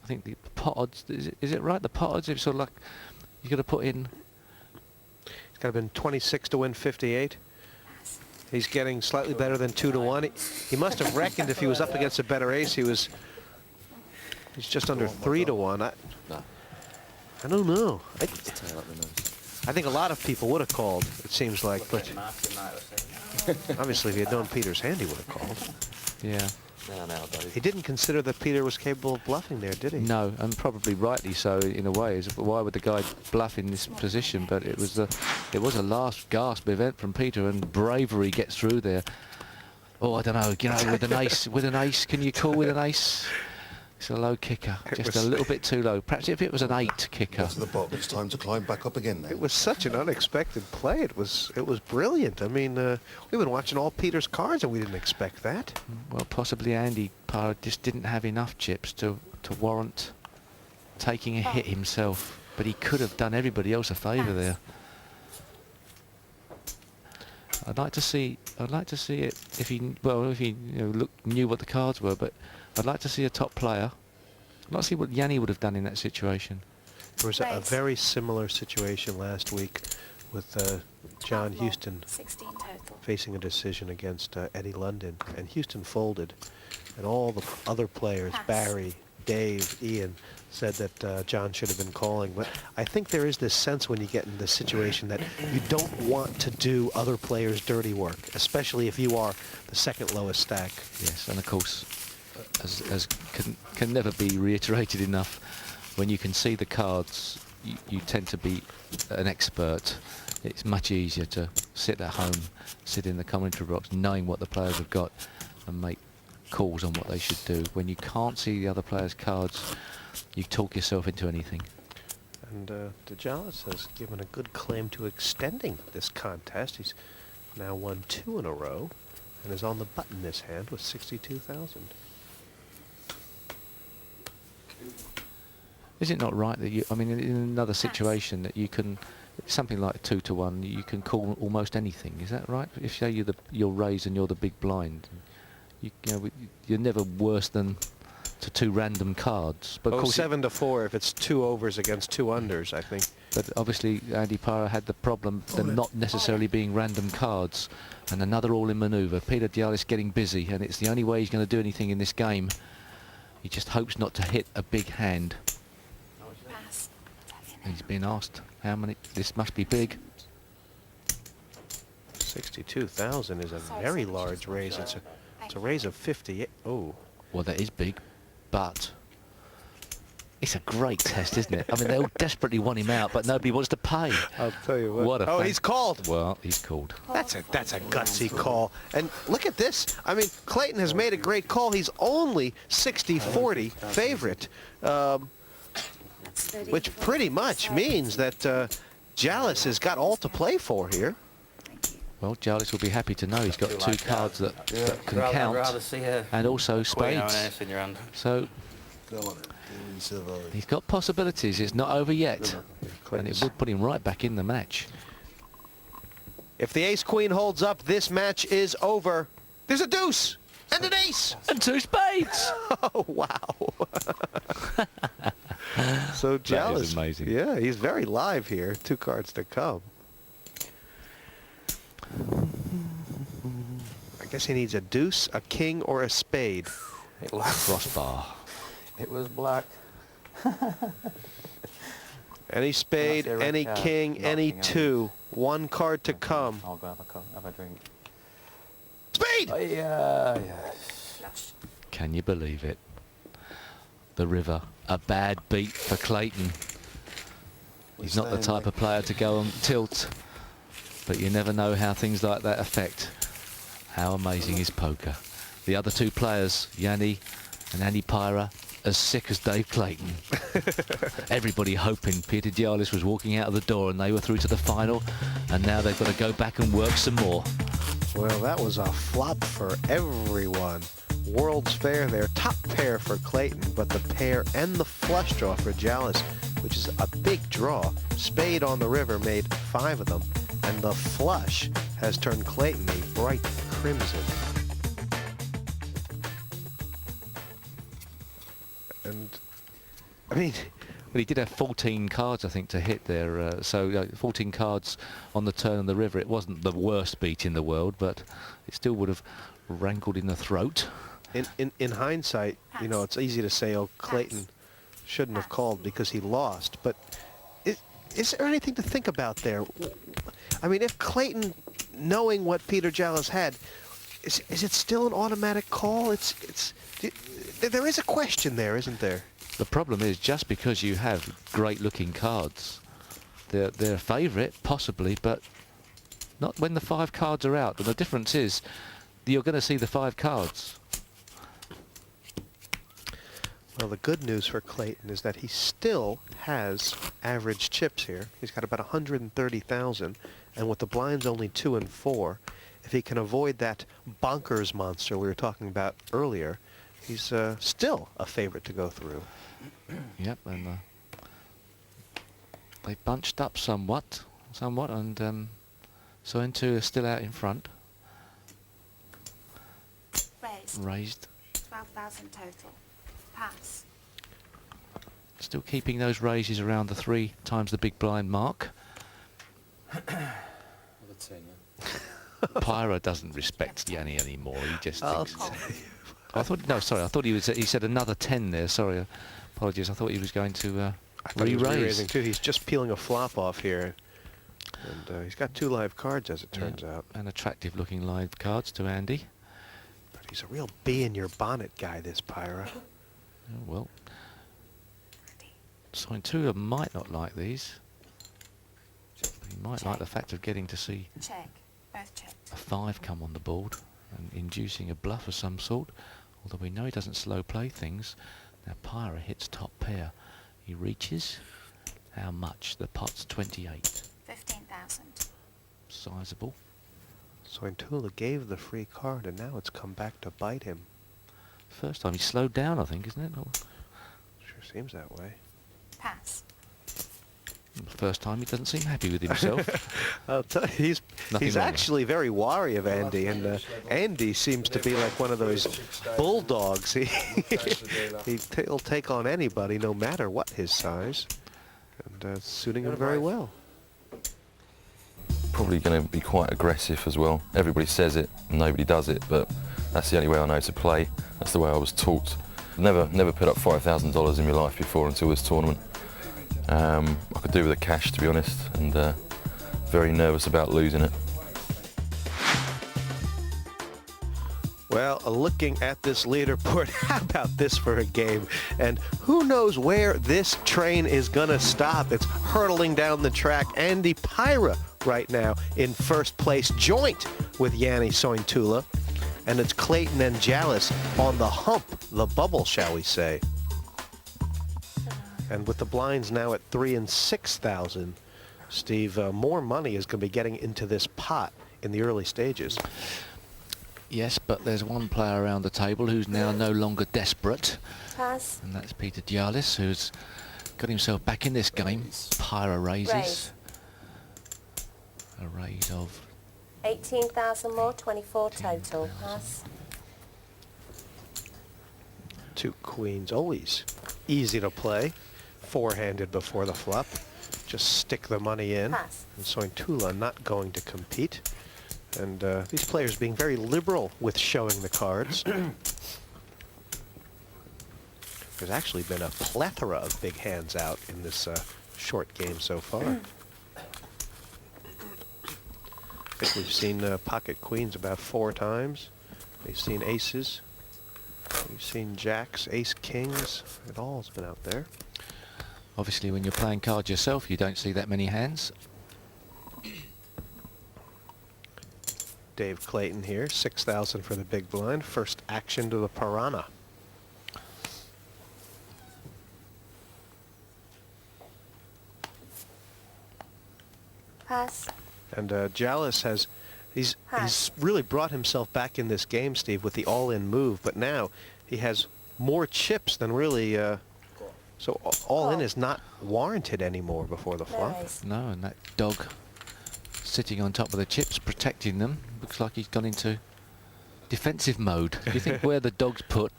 I think the pot odds, is it right? The pot odds, it's sort of like you got to put in. It's got to been 26 to win 58. He's getting slightly better than 2 to 1. He must have reckoned if he was up against a better ace, he's just under 3 to 1. I don't know. I think a lot of people would have called, it seems like, but obviously if he had known Peter's hand, he would have called. Yeah. He didn't consider that Peter was capable of bluffing there, did he? No, and probably rightly so in a way. Why would the guy bluff in this position? But it was a last gasp event from Peter, and bravery gets through there. Oh, I don't know. You know, with an ace, can you call with an ace? It's a low kicker, just a little bit too low. Perhaps if it was an 8 kicker. To the bottom, it's time to climb back up again now. It was such an unexpected play. It was brilliant. I mean, we've been watching all Peter's cards, and we didn't expect that. Well, possibly Andy Parra just didn't have enough chips to warrant taking a hit himself, but he could have done everybody else a favour there. I'd like to see it if he knew what the cards were, but I'd like to see a top player. I'd like to see what Yanni would have done in that situation. There was a very similar situation last week with John Houston 16 total. facing a decision against Eddie London, and Houston folded, and all the other players, Barry, Dave, Ian, said that John should have been calling. But I think there is this sense when you get in this situation that you don't want to do other players' dirty work, especially if you are the second lowest stack. Yes, and of course, as can never be reiterated enough, when you can see the cards, you tend to be an expert. It's much easier to sit at home, sit in the commentary box, knowing what the players have got, and make calls on what they should do. When you can't see the other players' cards, you talk yourself into anything. And De Gialis has given a good claim to extending this contest. He's now won 2 in a row and is on the button this hand with 62,000. Is it not right that you, I mean, in another situation that you can, something like 2 to 1, you can call almost anything, is that right? If say you're raised and you're the big blind, you're never worse than to 2 random cards. But of course 7 to 4 if it's 2 overs against 2 unders, I think. But obviously Andy Parra had the problem of them not necessarily being random cards, and another all-in manoeuvre. Peter Gialis getting busy, and it's the only way he's going to do anything in this game. He just hopes not to hit a big hand. Pass. He's been asked how many. This must be big. 62,000 is a very large raise. It's a raise of 58. Oh. Well, that is big, but it's a great test, isn't it? I mean, they all desperately want him out, but nobody wants to pay. I'll tell you what. What a he's called. Well, he's called. That's a gutsy call. And look at this. I mean, Clayton has made a great call. He's only 60-40 favorite, which pretty much means that Gialis has got all to play for here. Well, Gialis will be happy to know he's got 2 cards that can count, and also spades. So he's got possibilities. It's not over yet, and it would put him right back in the match. If the ace-queen holds up, this match is over. There's a deuce and an ace and 2 spades. Oh wow! So Gialis, that is amazing. Yeah, he's very live here. 2 cards to come. I guess he needs a deuce, a king, or a spade. Crossbar. It was black. Any spade, any king, any 2. 1 card to come. I'll go have a drink. Spade! Oh, yeah. Can you believe it? The river. A bad beat for Clayton. He's not the type of player to go on tilt, but you never know how things like that affect. How amazing is poker? The other 2 players, Yanni and Andy Parra, as sick as Dave Clayton. Everybody hoping Peter Gialis was walking out of the door and they were through to the final, and now they've got to go back and work some more. Well, that was a flop for everyone. World's Fair there, top pair for Clayton, but the pair and the flush draw for Gialis, which is a big draw. Spade on the river made 5 of them, and the flush has turned Clayton a bright crimson. And I mean, But he did have 14 cards, I think, to hit there. 14 cards on the turn of the river. It wasn't the worst beat in the world, but it still would have rankled in the throat. in hindsight, you know, it's easy to say, oh, Clayton shouldn't have called because he lost. But is there anything to think about there? I mean, if Clayton, knowing what Peter Jallis had, is it still an automatic call? There is a question there, isn't there? The problem is, just because you have great-looking cards, they're a favourite, possibly, but not when the 5 cards are out. And the difference is, you're going to see the 5 cards. Well, the good news for Clayton is that he still has average chips here. He's got about 130,000, and with the blinds only 2 and 4, if he can avoid that bonkers monster we were talking about earlier, he's still a favorite to go through. Yep, and they bunched up somewhat, and Sointu is still out in front. Raised. 12,000 total. Pass. Still keeping those raises around the 3 times the big blind mark. Pyra doesn't respect Yanni anymore. He just thinks. I thought, no, sorry, I thought he said another 10 there. Sorry, apologies. I thought he was going to I thought he was re-raise. re-raising too. He's just peeling a flop off here. And he's got 2 live cards, as it turns out. And attractive looking live cards to Andy. But he's a real bee-in-your-bonnet guy, this Pyra. Oh, well, Sointua might not like these. He might like the fact of getting to see Check. Both checked. a 5 come on the board and inducing a bluff of some sort. Although we know he doesn't slow play things. Now Pyra hits top pair. He reaches. How much? The pot's 28. 15,000. Sizable. Sointula gave the free card, and now it's come back to bite him. First time he slowed down, I think, isn't it? Or Sure seems that way. Pass. first time he doesn't seem happy with himself. I'll tell you, he's Nothing wrong actually very wary of Andy, and Andy seems to be like one of those bulldogs. He'll take on anybody, no matter what his size, and it's suiting him very well. Probably going to be quite aggressive as well. Everybody says it, nobody does it, but that's the only way I know to play. That's the way I was taught. Never put up $5,000 in my life before until this tournament. I could do with the cash, to be honest, and very nervous about losing it. Well, looking at this leaderboard, how about this for a game? And who knows where this train is going to stop? It's hurtling down the track. Andy Pyra right now in first place, joint with Yanni Sointula. And it's Clayton and Jallis on the hump, the bubble, shall we say. And with the blinds now at 3,000 and 6,000, Steve, more money is going to be getting into this pot in the early stages. Yes, but there's one player around the table who's now no longer desperate. Pass. And that's Peter Jallis, who's got himself back in this game. Pyra raises. Raise. A raise of 18,000 more, 24 total. Pass. 2 queens, always easy to play. 4-handed before the flop. Just stick the money in. Pass. And Sointula not going to compete. And these players being very liberal with showing the cards. There's actually been a plethora of big hands out in this short game so far. I think we've seen pocket queens about 4 times. We've seen aces. We've seen jacks, ace kings. It all has been out there. obviously when you're playing cards yourself you don't see that many hands. Dave Clayton here, 6,000 for the big blind. First action to the Piranha. Pass. And Jallis has, he's really brought himself back in this game, Steve, with the all-in move. But now he has more chips than really. So all-in is not warranted anymore before the flop. Raise. No, and that dog sitting on top of the chips protecting them looks like he's gone into defensive mode. Do you think where the dog's put